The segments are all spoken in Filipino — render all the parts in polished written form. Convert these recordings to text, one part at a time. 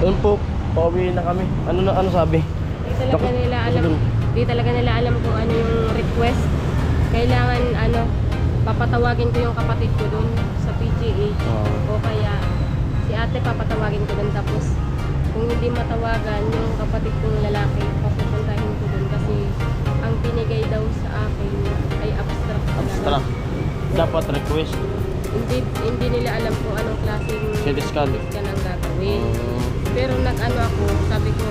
Yun po, pauwi na kami. Ano sabi? Di talaga nila alam kung ano yung request. Kailangan papatawagin ko yung kapatid ko doon sa PGA. O kaya si ate papatawagin ko doon, tapos kung hindi matawagan yung kapatid kong lalaki, papupuntahin ko doon kasi ang binigay daw sa akin ay abstract. Abstract. Dapat request. Hindi nila alam kung anong klaseng CT scan ang gagawin. Pero ako, sabi ko,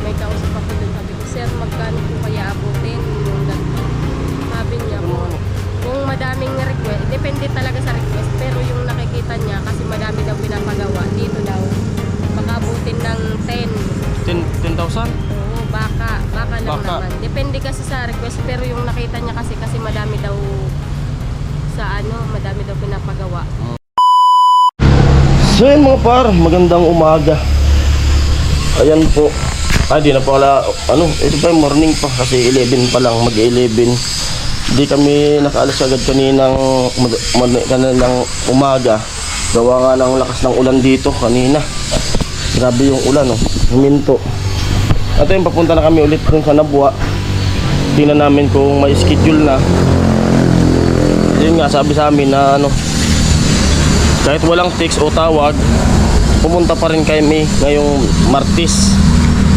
may kausap ako doon, sabi ko, sir, magkano po kaya abutin yung ganito? Sabi niya kung madaming request, depende talaga sa request, pero yung nakikita niya, kasi madami daw pinapagawa, dito daw, baka abutin ng 10,000? Oo, baka lang naman. Depende kasi sa request, pero yung nakita niya kasi madami daw madami daw pinapagawa. So yun mga par, magandang umaga. Ayan po. Di na pala, ito pa morning pa kasi 11 pa lang, mag-11. Hindi kami nakaalis agad kaninang umaga. Gawa nga ng lakas ng ulan dito kanina. Grabe yung ulan, huminto. At yun, papunta na kami ulit dun sa Nabwa. Tingnan namin kung may schedule na. Yun nga, sabi sa amin na kahit walang text o tawag, pumunta pa rin kami ngayong Martes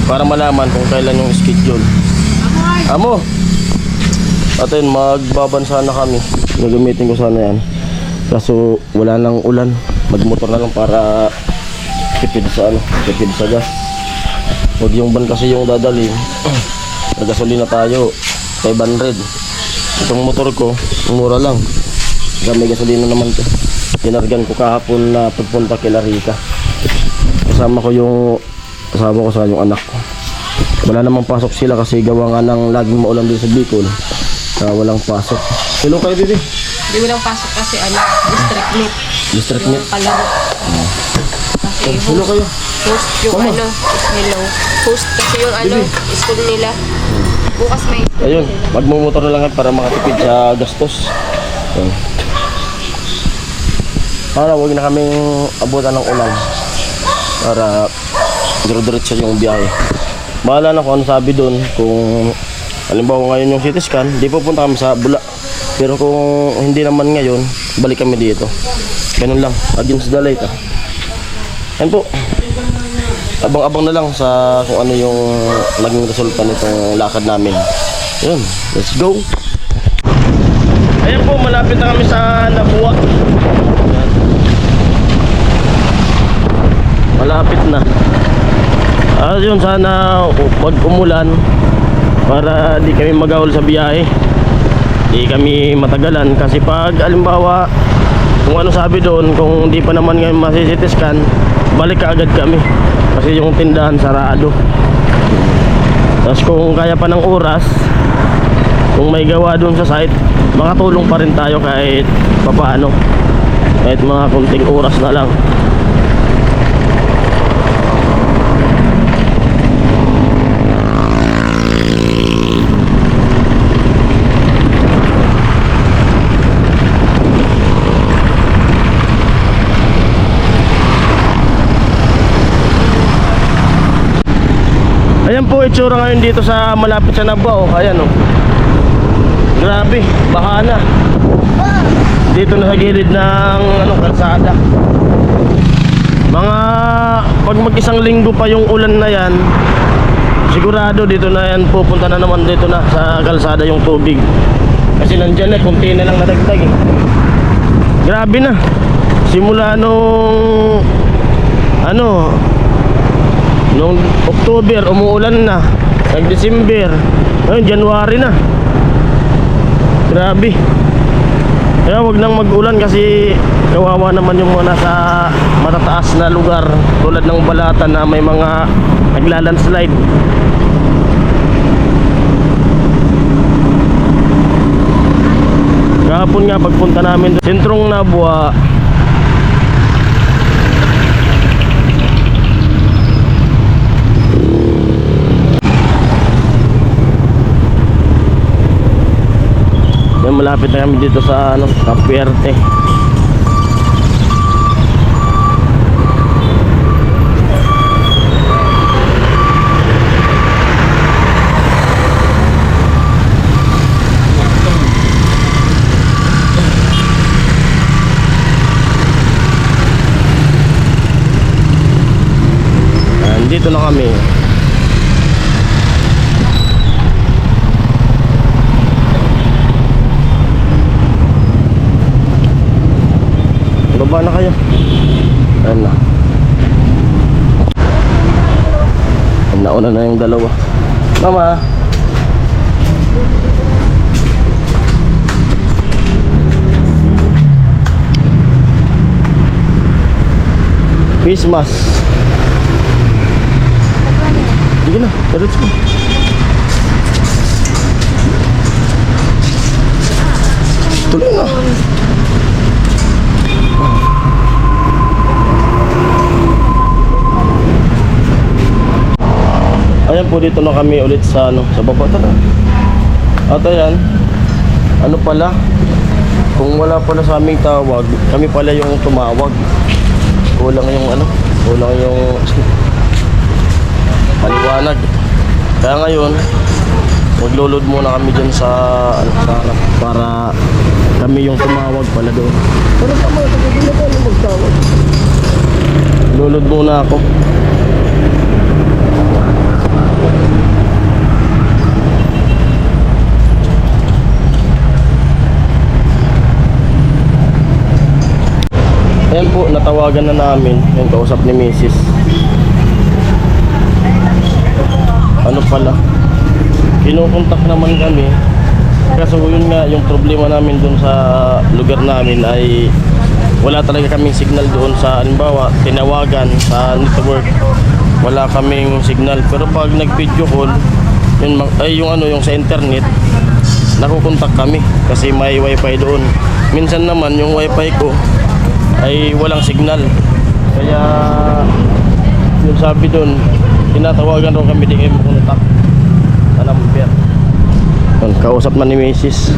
para malaman kung kailan yung schedule. Amo! At yun, magbabansa na kami. Gagamitin ko sana yan. Kaso wala nang ulan. Magmotor na lang para tipid sa gas. Huwag yung ban kasi yung dadalhin. Nagasolina tayo 500. Itong motor ko, mura lang. May gasolina naman to. Kinargan ko kahapon na pagpunta kay Larita. Kasama ko sa yung anak ko. Wala namang pasok sila kasi gawa nga ng laging maulan din sa Bicol. Walang pasok. Hello kayo, Bibi? Hindi walang pasok kasi district meet. District meet? Palaro. Kasi hello kayo. Host yung hello. Host kasi yung school nila. Bukas may ayun, magmumotor na lang para makatipid sa gastos. Para huwag na kaming abutan ng ulan. Para dire-diretso yung biyahe. Bahala na kung ano sabi doon. Kung halimbawa ngayon yung CT scan, di pupunta kami sa Bula. Pero kung hindi naman ngayon, balik kami dito. Ganun lang, against the light. Yan po. Abang-abang na lang sa kung ano yung naging resulta nitong lakad namin. Yun, let's go. Ayan po, malapit na kami sa Nabwa. Malapit na. Yun, sana wag umulan para di kami magahol sa biyahe. Di kami matagalan kasi pag alimbawa kung ano sabi doon, kung di pa naman ngayon masisitiskan, balik ka agad kami kasi yung tindahan sarado. Tapos kung kaya pa ng oras, kung may gawa doon sa site, makatulong pa rin tayo kahit papaano, kahit mga kunting oras na lang. Ayan po itsura ngayon dito sa malapit sa Nabwa. Ayan grabe, baha na. Dito na sa gilid ng kalsada. Mga pag mag-isang linggo pa yung ulan na yan, sigurado dito na yan, pupunta na naman dito na sa kalsada yung tubig. Kasi nandyan kunti na lang nadagdag Grabe na. Simula nung nung October umuulan na, nag-December, ngayon January na. Grabe. Kaya wag nang mag-ulan kasi kawawa naman yung mga nasa matataas na lugar tulad ng Balatan na may mga naglalandslide. Kahapon nga pagpunta namin sentrong Nabwa, malapit na kami dito sa Capuerte. Nandito na kami. Baba na kayo. Ayan na. Nauna na yung dalawa. Mama. Christmas. Sige na, diretso ko. Tuloy na. Ayan po, dito na kami ulit sa sa baba. Tara. At ayan, ano pala, kung wala pala sa aming tawag, kami pala yung tumawag. Kulang yung paliwanag. Kaya ngayon, maglulod muna kami dyan sa sa harap para kami yung tumawag pala doon. Pero tama, hindi na tayo magtawag. Lulod muna ako. Ayan po, natawagan na namin yung kausap ni Mrs. Ano pala, kinukontak naman kami. Kaso yun nga, yung problema namin dun sa lugar namin ay wala talaga kaming signal doon sa, halimbawa, tinawagan sa network, wala kaming signal. Pero pag nag-video call, yun, ay yung sa internet, nakukontak kami kasi may wifi doon. Minsan naman yung wifi ko ay walang signal, kaya yung sabi doon, tinatawagan raw kami, di kayo makontak sa number. Kausap na ni Mrs.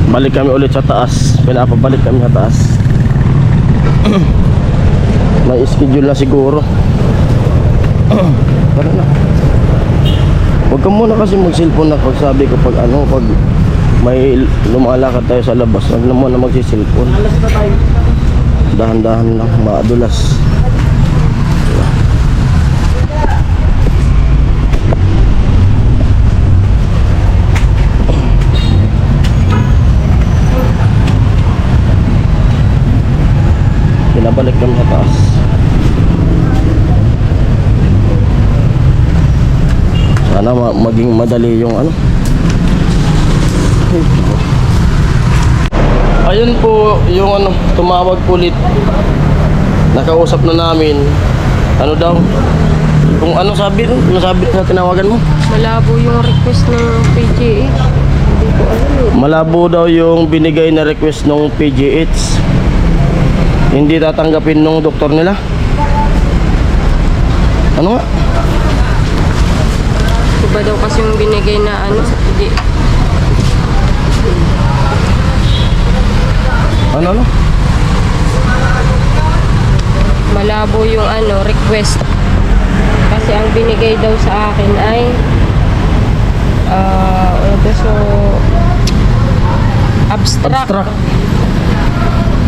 Balik kami ulit sa taas, pinapabalik kami sa taas. May schedule na siguro. Tara na. Huwag ka muna kasi mag-cellphone na pag sabi ko, pag may lumalakad tayo sa labas, wag na muna magsisilpon. Alas na tayo. Dahan-dahan lang, maadulas. Pinabalik kami sa taas. Sana maging madali yung Ayun po yung tumawag po ulit. Nakausap na namin. Ano daw? Kung ano sabi sa tinawagan mo? Malabo yung request ng PGH. Hindi ko alam eh. Malabo daw yung binigay na request ng PGH. Hindi tatanggapin nung doktor nila. Ano nga? Iba daw kasi yung binigay na sa PGH. Ano? Malabo yung request. Kasi ang binigay daw sa akin ay abstract.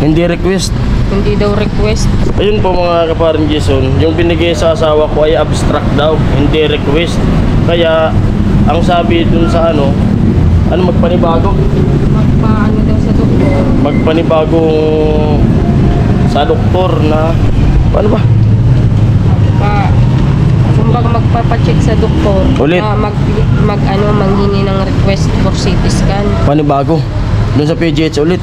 Hindi request. Hindi daw request. Ayun po mga kaparin Jason, yung binigay sa asawa ko ay abstract daw, hindi request. Kaya ang sabi dun sa magpanibago. Magpaano daw sa doktor. Magpanibagong sa doktor na paano ba? Kumbaga magpapacheck sa doktor. Ulit. Na manghingi ng request for CT scan. Panibago. Doon sa PGH ulit.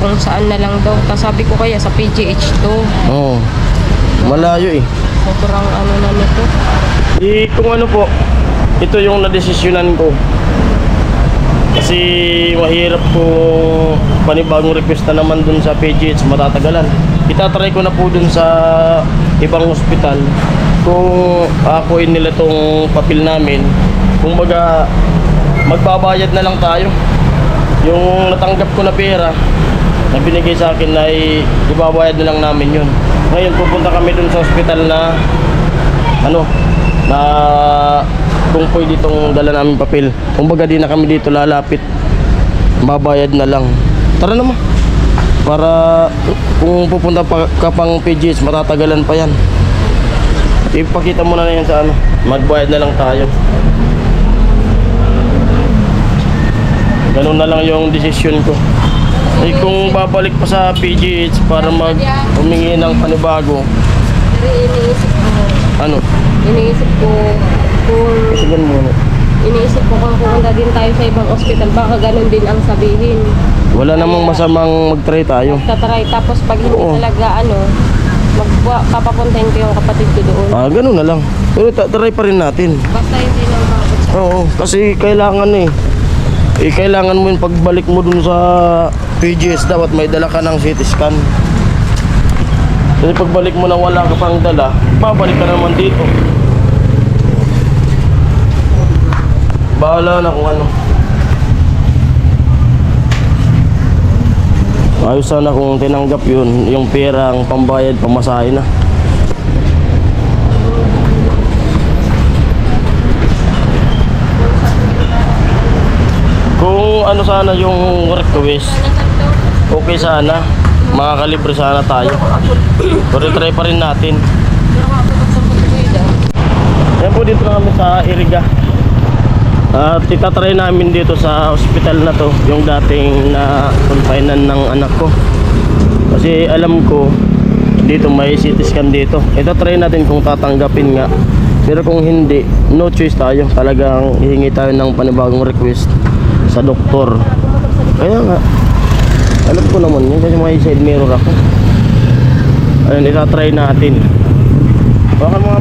Kung saan na lang daw. Sabi ko kaya sa PGH to. Oo. Malayo eh. Sobrang na nito. Kung po, ito yung nadesisyonan ko. Kasi mahirap kung panibagong request na naman dun sa PGH, matatagalan. Itatry ko na po dun sa ibang hospital kung akuin nila tong papel namin. Kung baga, magbabayad na lang tayo. Yung natanggap ko na pera na binigay sa akin ay ibabayad na lang namin yun. Ngayon pupunta kami dun sa hospital na kung pwede itong dala namin papel. Kung baga di na kami dito lalapit, babayad na lang. Tara naman. Para kung pupunta ka pang PGH, matatagalan pa yan. Ipakita mo na yan sa ano. Magbayad na lang tayo. Ganun na lang yung desisyon ko. Kung babalik pa sa PGH para humingi ng panibago, Pero ano? iniisip ko kung Isigan muna. iniisip ko kung pupunta din tayo sa ibang ospital, baka ganun din ang sabihin. Wala namang masamang mag-try tayo. Tatry, tapos pag hindi Oo. talaga papapuntahin ko yung kapatid ko doon. Ganun na lang. Pero try pa rin natin. Basta hindi na umabot sa Oo, kasi kailangan kailangan mo yung pagbalik mo dun sa PGS, dapat may dala ka ng CT scan. Kasi pagbalik mo na wala ka pang dala, babalik ka naman dito. Bahala na kung ano. Ayos sana kung tinanggap yun, yung pera ang pambayad, pamasahe na. Kung ano sana yung request, okay sana. Makakalibre sana tayo. Pero try pa rin natin. Yan po, dito na kami sa Iriga. At itatry namin dito sa hospital na to yung dating na confinan ng anak ko. Kasi alam ko dito may CT scan dito. Itatry natin kung tatanggapin nga. Pero kung hindi, no choice tayo. Talagang hihingi tayo ng panibagong request sa doktor. Kaya nga, alam ko naman yun kasi may side mirror ako. Ayun, itatry natin. Baka mga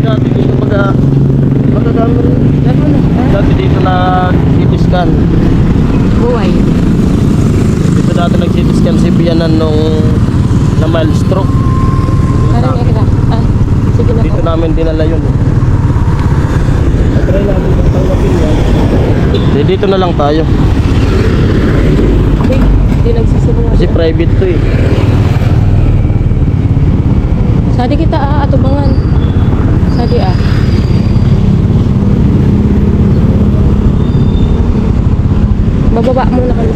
dati dito magagamit rin. Dati dito na CT scan. buhay. Dito dati nag CT scan si Bianan nung na mild stroke. Parang kita. Sige na Dito po. namin dinala yun. Try namin kung tanggapin yan. Dito na lang tayo. Hindi nagsisilungan. Kasi private to eh. Sadi kita atubangan. Sadi Bababa muna kami.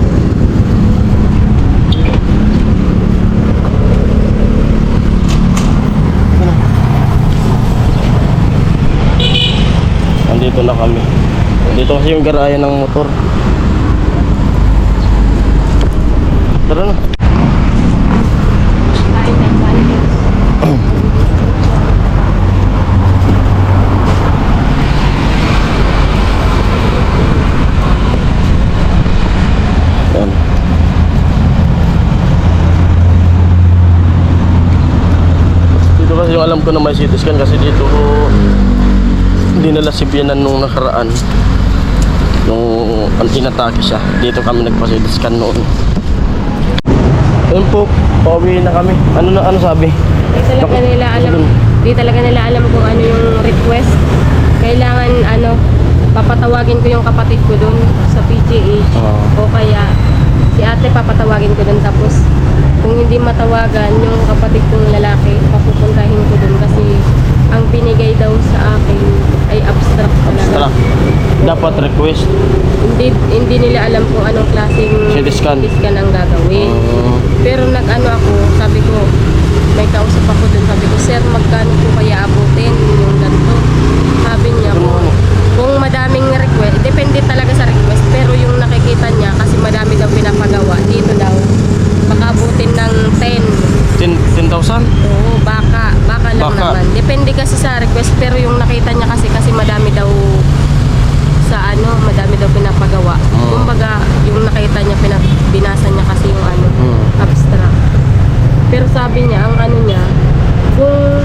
Nandito na kami. Dito kasi yung garayan ng motor. Tara na. Yan. Dito kasi yung alam ko na may CT scan kasi dito dinala si Bianan nung nakaraan. Nung inatake siya. Dito kami nagpa-CT scan noon. Ayun po, pauwi na kami. Ano sabi? Di talaga nila alam kung ano yung request. Kailangan papatawagin ko yung kapatid ko doon sa PGH. O kaya si ate papatawagin ko doon, tapos kung hindi matawagan yung kapatid kong lalaki, papupuntahin ko doon kasi ang binigay daw sa akin ay abstract talaga. Abstract. Dapat request. Hindi nila alam kung anong klaseng CT scan. ang gagawin. Pero ako, sabi ko, may kausap ako dun, sabi ko, sir, magkano po kaya abutin yung ganito? Sabi niya, kung madaming request, depende talaga sa request, pero yung nakikita niya, kasi madami daw pinapagawa, dito daw, baka abutin ng 10,000? Oo, baka lang naman. Depende kasi sa request, pero yung nakita niya kasi madami daw madami daw pinapagawa. Kumbaga, yung nakita niya, binasa niya kasi yung abstract. Pero sabi niya, ang niya, kung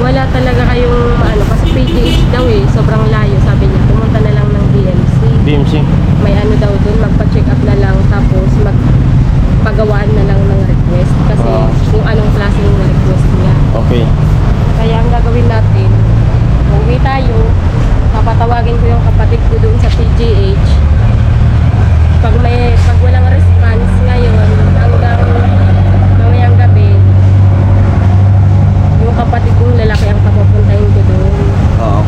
wala talaga kayong kasi PGH daw sobrang layo, sabi niya, pumunta na lang ng BMC. May daw dun, magpa-check up na lang, tapos magpagawaan na lang ng request. Kasi kung anong klase yung request niya. Okay. Kaya ang gagawin natin, uwi tayo, papatawagin ko yung kapatid ko doon sa PGH. Pag walang response ngayon, hanggang mamayang gabi, yung kapatid kong lalaki ang papupuntahin ko doon. Oo.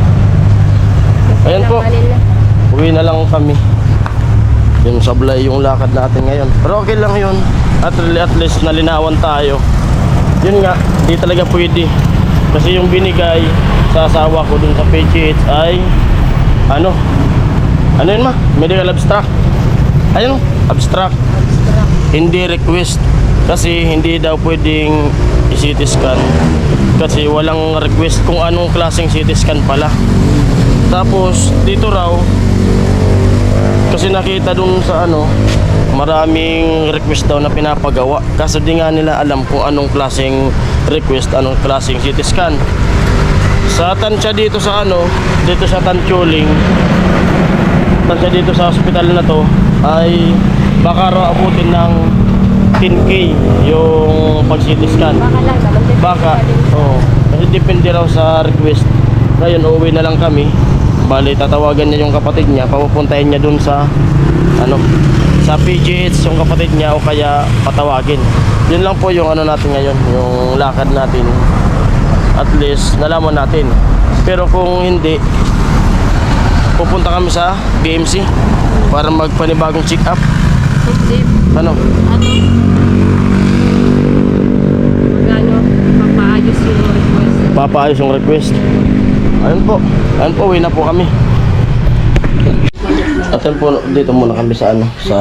Ayan po. Kailanganin na. Uwi na lang kami. sablay yung lakad natin ngayon. Pero okay lang yun. At least nalinawan tayo. Yun nga, di talaga pwede. Kasi yung binigay sa asawa ko dun sa PGH ay ano yun ma? Medical abstract. Ayun, abstract. Hindi request. Kasi hindi daw pwedeng i-CT scan. Kasi walang request kung anong klaseng CT scan pala. Tapos dito raw, kasi nakita dun sa maraming request daw na pinapagawa. Kaso di nga nila alam kung anong klaseng request, anong klaseng CT scan. Sa tansya dito sa dito sa Tanchuling, tansya dito sa hospital na to, ay baka raw abutin ng 10K yung pag-CT scan. Baka lang naman. Baka, oo. Kasi depende raw sa request. Ngayon, uuwi na lang kami. Bali, tatawagan niya yung kapatid niya, papupuntahin niya dun sa sa PGH yung kapatid niya, o kaya patawagin. Yun lang po yung natin ngayon, yung lakad natin. At least nalaman natin. Pero kung hindi, pupunta kami sa BMC para magpanibagong check up. Hindi. Ano? Papaayos yung request. Papaayos yung request. Ayun po, uwi na po kami. At yun po, dito muna kami sa sa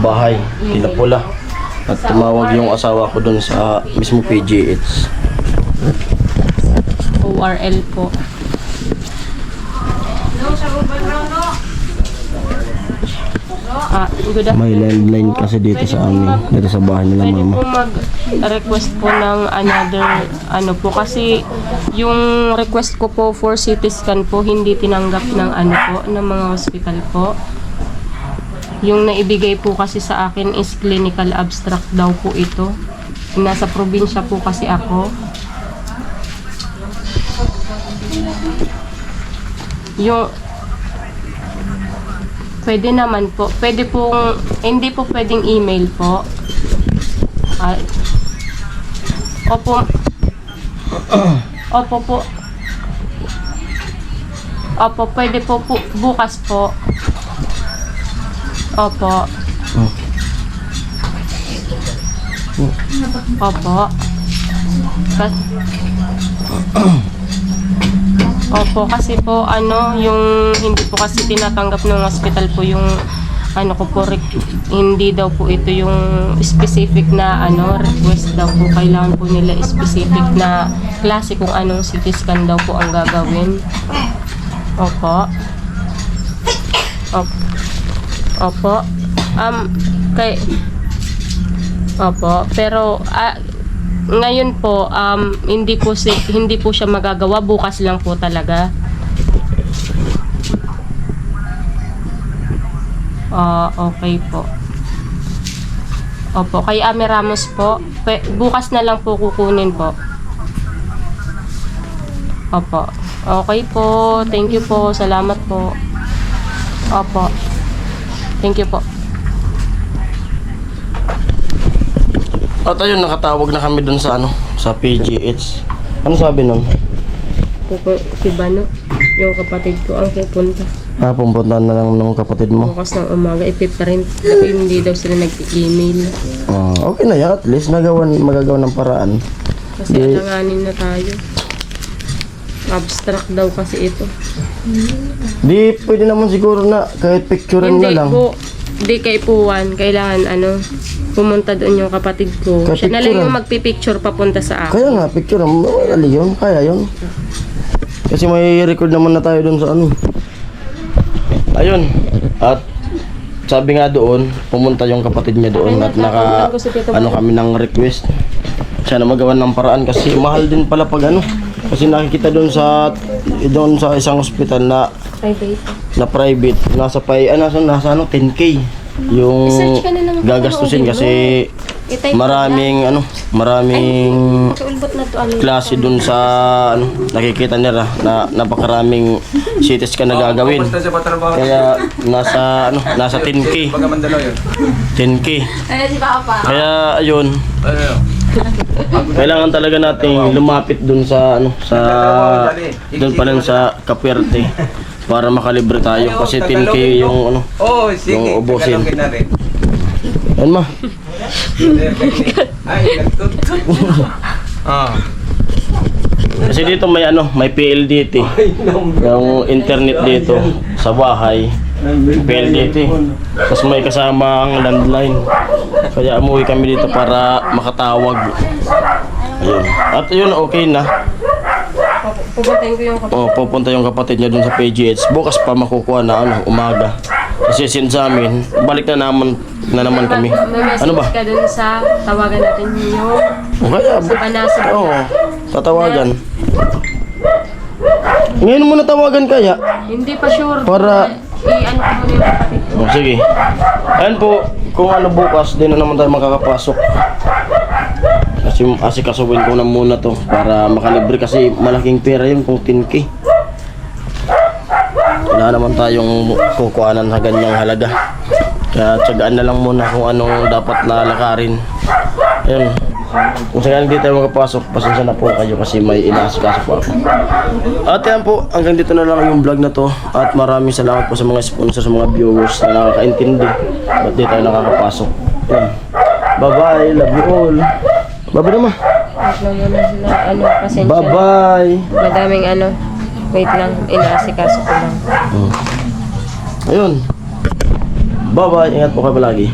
bahay, Tinapula. At tumawag yung asawa ko dun sa mismo PGH. ORL po. Good May afternoon landline po. kasi dito sa Pwede amin, dito sa bahay nila Pwede mama. po mag-request po ng another po kasi yung request ko po for CT scan po hindi tinanggap ng ng mga hospital po. Yung naibigay po kasi sa akin is clinical abstract daw po ito. Nasa probinsya po kasi ako. Yung pwede naman po. Pwede pong, hindi po pwedeng email po. Opo. Opo po. Opo, pwede po, bukas po. Opo. Opo. Opo, kasi po yung hindi po kasi tinatanggap ng hospital po yung ko po hindi daw po ito yung specific na request daw po, kailangan po nila specific na klase kung anong CT scan daw po ang gagawin. Opo. Opo. Opo, pero ngayon po hindi po siya magagawa, bukas lang po talaga. Okay po. Opo, kay Ame Ramos po. Bukas na lang po kukunin po. Opo. Okay po. Thank you po. Salamat po. Opo. Thank you po. At ayun, nakatawag na kami dun sa sa PGH. Ano sabi nun? Si Bano, yung kapatid ko ang pupunta. Pupuntahan na lang ng kapatid mo. Bukas ng umaga, ipiprint. Kasi hindi daw sila nag-email. Okay na yan, at least magagawa ng paraan. Kasi alanganin na tayo. Abstract daw kasi ito. Di pwede naman siguro na kahit picturean na lang. Hindi kay Puwan. Kailangan pumunta doon yung kapatid ko. Siya na lang yung magpipicture papunta sa akin. Kaya nga, picture. Wala yun. Kaya yun. Kasi may record naman na tayo doon sa Ayun. At sabi nga doon, pumunta yung kapatid niya doon at kami ng request. Siya na magawa ng paraan kasi mahal din pala pag Kasi nakikita doon sa isang ospital na private. Nasa 10K. Yung gagastusin kasi maraming klase dun sa nakikita nila na napakaraming CT scan na gagawin. Kaya nasa 10K. 10K. Kaya ayun. Kailangan talaga nating lumapit dun sa doon pa lang sa Capuerte para makalibre tayo kasi 10k yung ano. Oo, sige. Yung ubusin. Tagalogin na rin. Yan ma. Ay, nagtutut. Ah. Kasi dito may ano, may PLDT. Yung internet dito sa bahay. PLDT. Tapos may kasamang landline. Kaya umuwi kami dito para makatawag. Ayun. At yun, okay na. Pupuntahin ko yung kapatid. Oh, pupunta yung kapatid niya dun sa PGH. Bukas pa makukuha na ano, umaga. Kasi send sa amin, balik na naman kami. May Ano ba? message ka dun sa tawagan natin yung Kaya, sa Panasig. oo, tatawagan. Ngayon mo natawagan kaya? Hindi pa sure. Para- I-ano ko muna yung kapatid ko. Oh, sige. Ayan po, kung ano bukas, din na naman tayo makakapasok. Kasi asikasuhin ko na muna to para makalibre kasi malaking pera yun kung 10k. Wala naman tayong kukuhanan sa ganyang halaga. Kaya tsagaan na lang muna kung anong dapat na lakarin. Ayun. Kung saan hindi tayo makapasok, pasensya na po kayo kasi may inaasikaso po ako. At yan po, hanggang dito na lang yung vlog na to. At maraming salamat po sa mga sponsors, sa mga viewers na nakakaintindi. Ba't di tayo nakakapasok. Yan. Bye-bye, love you all. Bye-bye naman. Wait lang muna na ano, pasensya. Bye-bye. Madaming ano, wait lang, inaasikaso ko lang. Ayun. Bye-bye. Ingat po kayo palagi.